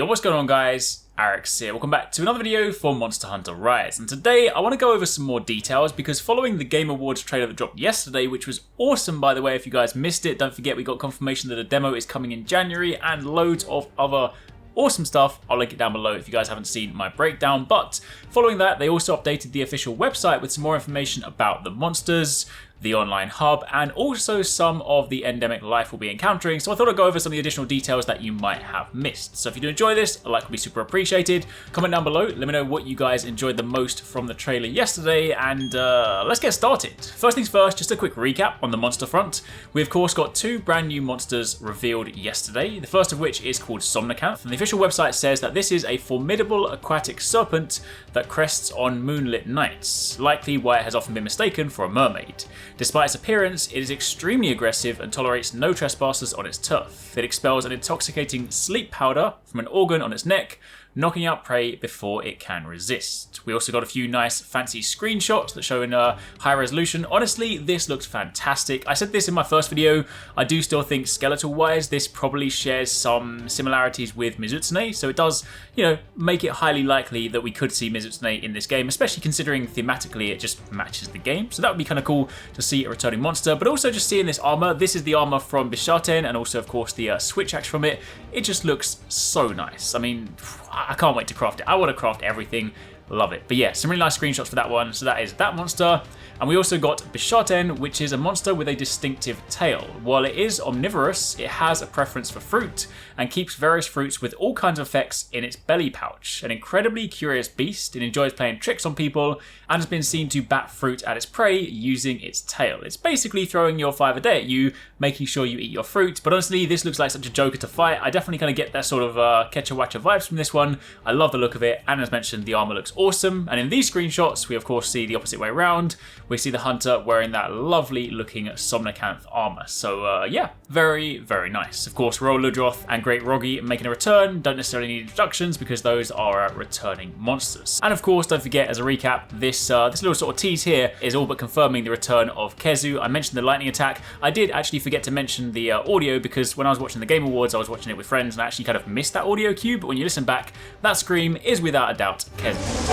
Yo, what's going on guys? Arekkz here. Welcome back to another video for Monster Hunter Rise. And today I want to go over some more details because following the Game Awards trailer that dropped yesterday, which was awesome by the way, if you guys missed it, don't forget we got confirmation that a demo is coming in January and loads of other awesome stuff. I'll link it down below if you guys haven't seen my breakdown. But following that, they also updated the official website with some more information about the monsters, the online hub, and also some of the endemic life we'll be encountering. So I thought I'd go over some of the additional details that you might have missed. So if you do enjoy this, a like would be super appreciated. Comment down below, let me know what you guys enjoyed the most from the trailer yesterday, and let's get started. First things first, just a quick recap on the monster front. We of course got two brand new monsters revealed yesterday, the first of which is called Somnacanth, and the official website says that this is a formidable aquatic serpent that crests on moonlit nights, likely why it has often been mistaken for a mermaid. Despite its appearance, it is extremely aggressive and tolerates no trespassers on its turf. It expels an intoxicating sleep powder from an organ on its neck, knocking out prey before it can resist. We also got a few nice fancy screenshots that show in high resolution. Honestly, this looks fantastic. I said this in my first video, I do still think skeletal wise this probably shares some similarities with Mizutsune, so it does, you know, make it highly likely that we could see Mizutsune in this game, especially considering thematically it just matches the game. So that would be kind of cool to see a returning monster, but also just seeing this armor. This is the armor from Bishaten and also of course the switch axe from it. It just looks so nice. I mean, I can't wait to craft it. I want to craft everything. Love it. But yeah, some really nice screenshots for that one. So that is that monster. And we also got Bishaten, which is a monster with a distinctive tail. While it is omnivorous, it has a preference for fruit and keeps various fruits with all kinds of effects in its belly pouch. An incredibly curious beast, it enjoys playing tricks on people and has been seen to bat fruit at its prey using its tail. It's basically throwing your 5 a day at you, making sure you eat your fruit. But honestly, this looks like such a joker to fight. I definitely kind of get that sort of Ketcha-Watcha vibes from this one. I love the look of it, and as mentioned, the armor looks awesome. And in these screenshots, we of course see the opposite way around. We see the hunter wearing that lovely looking Somnacanth armor. So yeah, very, very nice. Of course, Rolodroth and Great Roggy making a return. Don't necessarily need introductions because those are returning monsters. And of course, don't forget, as a recap, this little sort of tease here is all but confirming the return of Kezu. I mentioned the lightning attack. I did actually forget to mention the audio because when I was watching the Game Awards, I was watching it with friends and I actually kind of missed that audio cue. But when you listen back, that scream is without a doubt Kezu.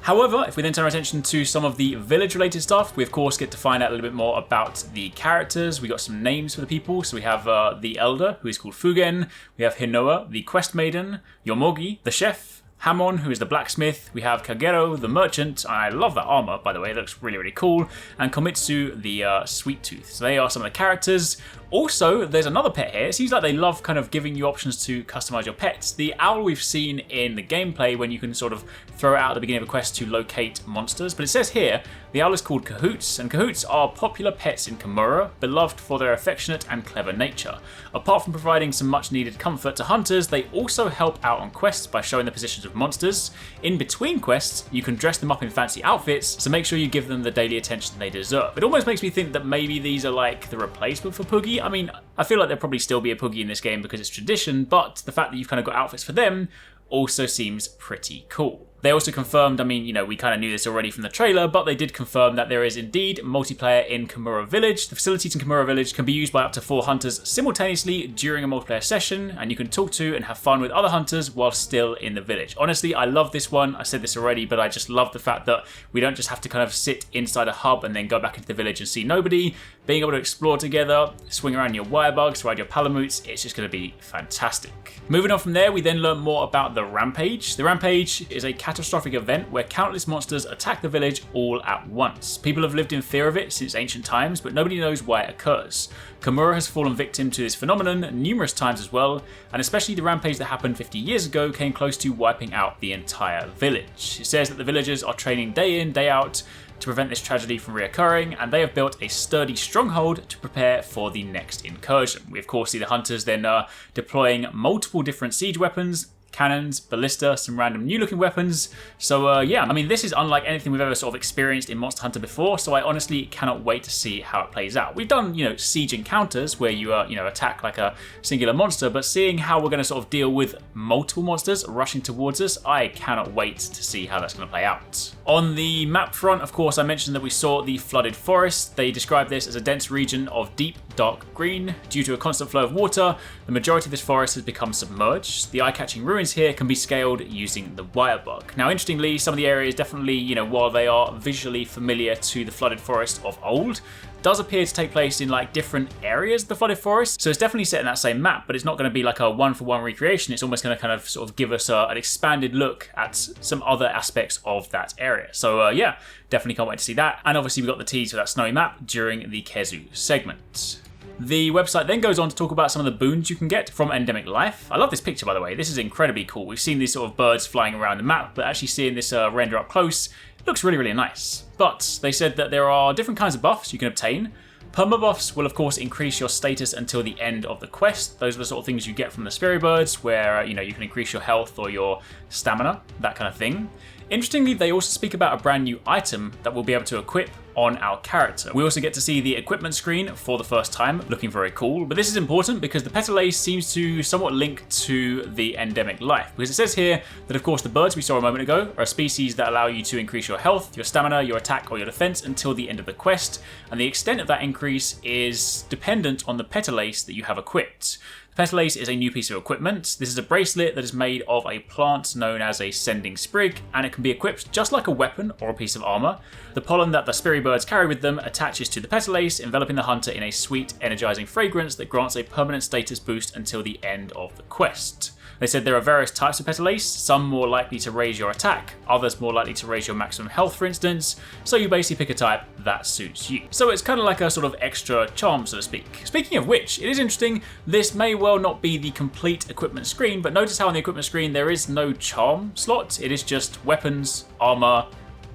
However, if we then turn our attention to some of the village-related stuff, we of course get to find out a little bit more about the characters. We got some names for the people. So we have the Elder, who is called Fugen. We have Hinoa, the Quest Maiden. Yomogi, the Chef. Hamon, who is the blacksmith. We have Kagero, the merchant. I love that armor, by the way. It looks really, really cool. And Komitsu, the sweet tooth. So they are some of the characters. Also, there's another pet here. It seems like they love kind of giving you options to customize your pets. The owl we've seen in the gameplay when you can sort of throw it out at the beginning of a quest to locate monsters. But it says here, the owl is called Cahoots, and Cahoots are popular pets in Kimura, beloved for their affectionate and clever nature. Apart from providing some much needed comfort to hunters, they also help out on quests by showing the positions of monsters. In between quests, you can dress them up in fancy outfits, so make sure you give them the daily attention they deserve. It almost makes me think that maybe these are like the replacement for Poogie. I mean, I feel like there'll probably still be a Poogie in this game because it's tradition, but the fact that you've kind of got outfits for them also seems pretty cool. They also confirmed, I mean, you know, we kind of knew this already from the trailer, but they did confirm that there is indeed multiplayer in Kimura Village. The facilities in Kimura Village can be used by up to 4 hunters simultaneously during a multiplayer session, and you can talk to and have fun with other hunters while still in the village. Honestly, I love this one. I said this already, but I just love the fact that we don't just have to kind of sit inside a hub and then go back into the village and see nobody. Being able to explore together, swing around your wirebugs, ride your palamutes, it's just going to be fantastic. Moving on from there, we then learn more about the Rampage. The Rampage is a catastrophic event where countless monsters attack the village all at once. People have lived in fear of it since ancient times, but nobody knows why it occurs. Kimura has fallen victim to this phenomenon numerous times as well, and especially the rampage that happened 50 years ago came close to wiping out the entire village. It says that the villagers are training day in, day out to prevent this tragedy from reoccurring, and they have built a sturdy stronghold to prepare for the next incursion. We of course see the hunters then deploying multiple different siege weapons, cannons, ballista, some random new looking weapons. So yeah, I mean, this is unlike anything we've ever sort of experienced in Monster Hunter before, so I honestly cannot wait to see how it plays out. We've done, siege encounters where you attack like a singular monster, but seeing how we're going to sort of deal with multiple monsters rushing towards us, I cannot wait to see how that's going to play out. On the map front, of course, I mentioned that we saw the flooded forest. They describe this as a dense region of deep, dark green. Due to a constant flow of water, the majority of this forest has become submerged. The eye-catching ruins here can be scaled using the wire bug. Now, interestingly, some of the areas definitely, while they are visually familiar to the flooded forest of old, does appear to take place in like different areas of the flooded forest. So it's definitely set in that same map, but it's not going to be like a one-for-one recreation. It's almost going to kind of sort of give us an expanded look at some other aspects of that area. So yeah, definitely can't wait to see that. And obviously we got the tease for that snowy map during the Kezu segment. The website then goes on to talk about some of the boons you can get from endemic life. I love this picture, by the way. This is incredibly cool. We've seen these sort of birds flying around the map, but actually seeing this render up close, it looks really, really nice. But they said that there are different kinds of buffs you can obtain. Perma buffs will of course increase your status until the end of the quest. Those are the sort of things you get from the Spirit Birds, where you can increase your health or your stamina, that kind of thing. Interestingly, they also speak about a brand new item that we'll be able to equip on our character. We also get to see the equipment screen for the first time, looking very cool. But this is important because the Petalace seems to somewhat link to the endemic life. Because it says here that, of course, the birds we saw a moment ago are a species that allow you to increase your health, your stamina, your attack, or your defense until the end of the quest. And the extent of that increase is dependent on the Petalace that you have equipped. Petalace is a new piece of equipment. This is a bracelet that is made of a plant known as a sending sprig, and it can be equipped just like a weapon or a piece of armor. The pollen that the Spirit Birds carry with them attaches to the Petalace, enveloping the hunter in a sweet, energizing fragrance that grants a permanent status boost until the end of the quest. They said there are various types of Petalace, some more likely to raise your attack, others more likely to raise your maximum health, for instance, so you basically pick a type that suits you. So it's kind of like a sort of extra charm, so to speak. Speaking of which, it is interesting, this may well not be the complete equipment screen, but notice how on the equipment screen there is no charm slot, it is just weapons, armor,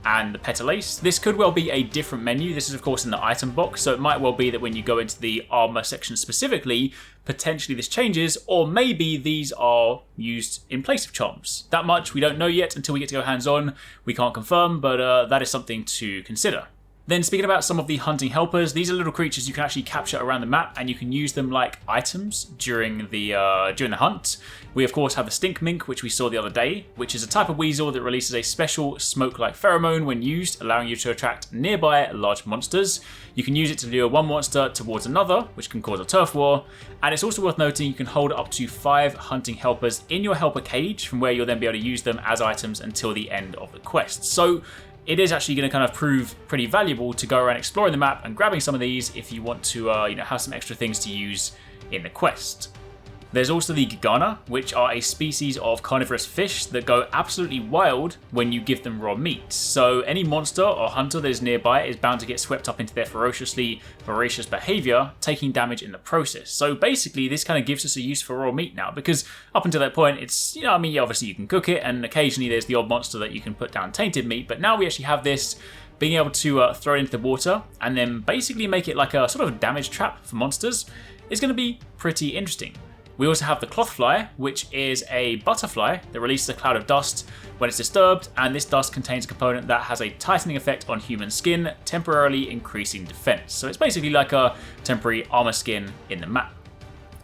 and the Petalace. This could well be a different menu. This is of course in the item box, so it might well be that when you go into the armor section specifically, potentially this changes, or maybe these are used in place of charms. That much we don't know yet until we get to go hands-on. We can't confirm, but that is something to consider. Then speaking about some of the hunting helpers, these are little creatures you can actually capture around the map, and you can use them like items during the hunt. We of course have the stink mink, which we saw the other day, which is a type of weasel that releases a special smoke-like pheromone when used, allowing you to attract nearby large monsters. You can use it to lure one monster towards another, which can cause a turf war. And it's also worth noting you can hold up to 5 hunting helpers in your helper cage, from where you'll then be able to use them as items until the end of the quest. So it is actually going to kind of prove pretty valuable to go around exploring the map and grabbing some of these if you want to have some extra things to use in the quest. There's also the Gigana, which are a species of carnivorous fish that go absolutely wild when you give them raw meat. So any monster or hunter that is nearby is bound to get swept up into their ferociously voracious behavior, taking damage in the process. So basically this kind of gives us a use for raw meat now, because up until that point it's, obviously you can cook it, and occasionally there's the odd monster that you can put down tainted meat, but now we actually have this being able to throw it into the water and then basically make it like a sort of damage trap for monsters is going to be pretty interesting. We also have the clothfly, which is a butterfly that releases a cloud of dust when it's disturbed, and this dust contains a component that has a tightening effect on human skin, temporarily increasing defense. So it's basically like a temporary armor skin in the map.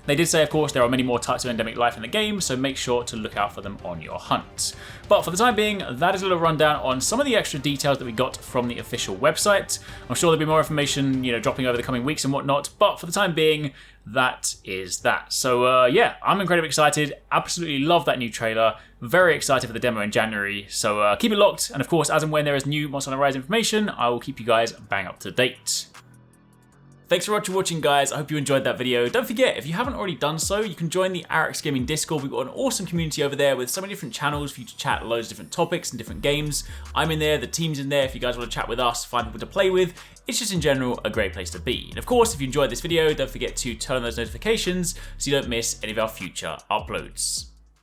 They did say, of course, there are many more types of endemic life in the game, so make sure to look out for them on your hunt. But for the time being, that is a little rundown on some of the extra details that we got from the official website. I'm sure there'll be more information, dropping over the coming weeks and whatnot, but for the time being, that is that. So yeah, I'm incredibly excited, absolutely love that new trailer, very excited for the demo in January, so keep it locked, and of course, as and when there is new Monster Hunter Rise information, I will keep you guys bang up to date. Thanks for watching, guys. I hope you enjoyed that video. Don't forget, if you haven't already done so, you can join the Arekkz Gaming Discord. We've got an awesome community over there with so many different channels for you to chat loads of different topics and different games. I'm in there, the team's in there if you guys want to chat with us, find people to play with. It's just in general a great place to be. And of course, if you enjoyed this video, don't forget to turn on those notifications so you don't miss any of our future uploads.